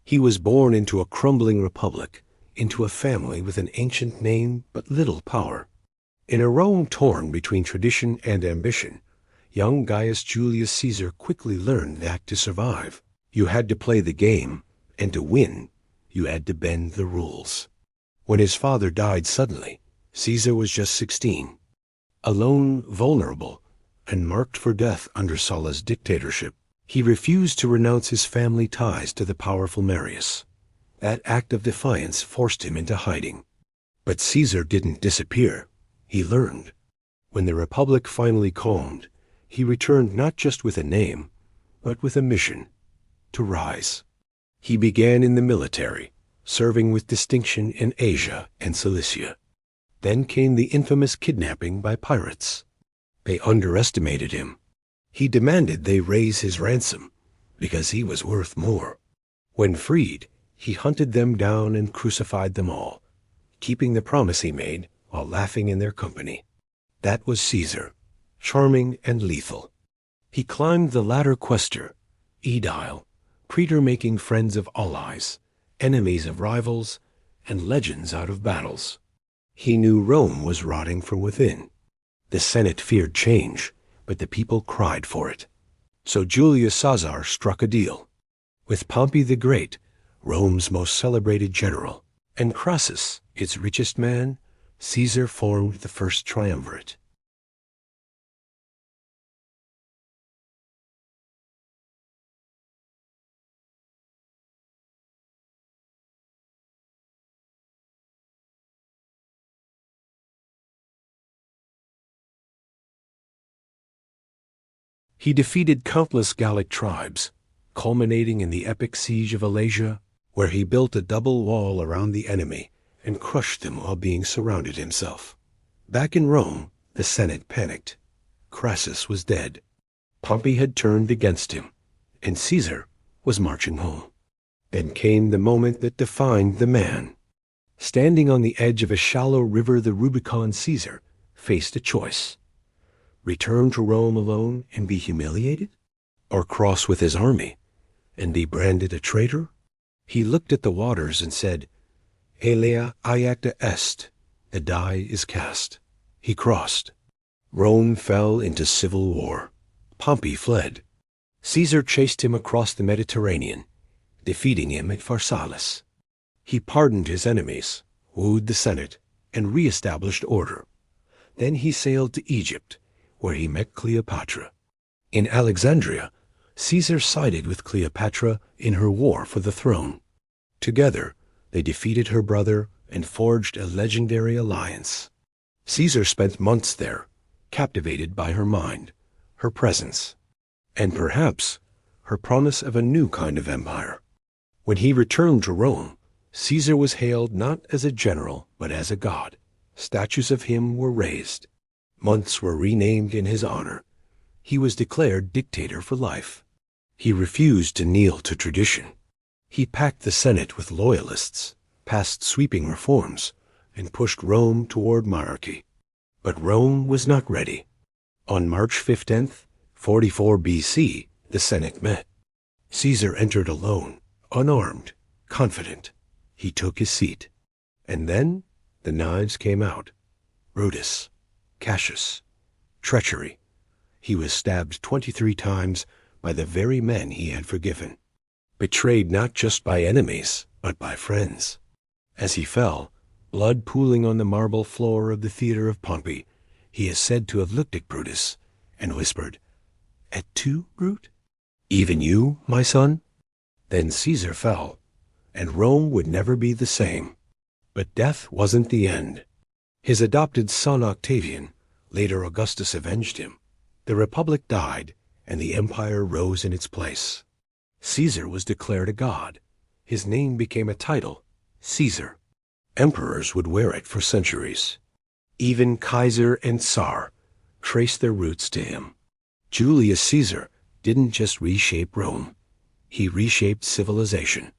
He was born into a crumbling republic, into a family with an ancient name but little power. In a Rome torn between tradition and ambition, young Gaius Julius Caesar quickly learned that to survive, you had to play the game, and to win, you had to bend the rules. When his father died suddenly, Caesar was just 16. Alone, vulnerable, and marked for death under Sulla's dictatorship, he refused to renounce his family ties to the powerful Marius. That act of defiance forced him into hiding. But Caesar didn't disappear. He learned. When the Republic finally calmed, he returned not just with a name, but with a mission: to rise. He began in the military, serving with distinction in Asia and Cilicia. Then came the infamous kidnapping by pirates. They underestimated him. He demanded they raise his ransom, because he was worth more. When freed, he hunted them down and crucified them all, keeping the promise he made while laughing in their company. That was Caesar, charming and lethal. He climbed the ladder quaestor, aedile, praetor, making friends of allies, enemies of rivals, and legends out of battles. He knew Rome was rotting from within. The Senate feared change, but the people cried for it. So Julius Caesar struck a deal. With Pompey the Great, Rome's most celebrated general, and Crassus, its richest man, Caesar formed the first triumvirate. He defeated countless Gallic tribes, culminating in the epic siege of Alasia, where he built a double wall around the enemy and crushed them while being surrounded himself. Back in Rome, the Senate panicked. Crassus was dead. Pompey had turned against him, and Caesar was marching home. Then came the moment that defined the man. Standing on the edge of a shallow river, the Rubicon, Caesar faced a choice: return to Rome alone and be humiliated, or cross with his army and be branded a traitor? He looked at the waters and said, Alea iacta est, the die is cast. He crossed. Rome fell into civil war. Pompey fled. Caesar chased him across the Mediterranean, defeating him at Pharsalus. He pardoned his enemies, wooed the Senate, and re-established order. Then he sailed to Egypt, where he met Cleopatra. In Alexandria, Caesar sided with Cleopatra in her war for the throne. Together, they defeated her brother and forged a legendary alliance. Caesar spent months there, captivated by her mind, her presence, and perhaps her promise of a new kind of empire. When he returned to Rome, Caesar was hailed not as a general, but as a god. Statues of him were raised. Months were renamed in his honor. He was declared dictator for life. He refused to kneel to tradition. He packed the Senate with loyalists, passed sweeping reforms, and pushed Rome toward monarchy. But Rome was not ready. On March 15th, 44 BC, the Senate met. Caesar entered alone, unarmed, confident. He took his seat. And then the knives came out. Brutus, Cassius, treachery. He was stabbed 23 times by the very men he had forgiven. Betrayed not just by enemies, but by friends. As he fell, blood pooling on the marble floor of the theater of Pompey, he is said to have looked at Brutus and whispered, Et tu, Brute? Even you, my son? Then Caesar fell, and Rome would never be the same. But death wasn't the end. His adopted son Octavian, later Augustus, avenged him. The Republic died, and the empire rose in its place. Caesar was declared a god. His name became a title, Caesar. Emperors would wear it for centuries. Even Kaiser and Tsar traced their roots to him. Julius Caesar didn't just reshape Rome. He reshaped civilization.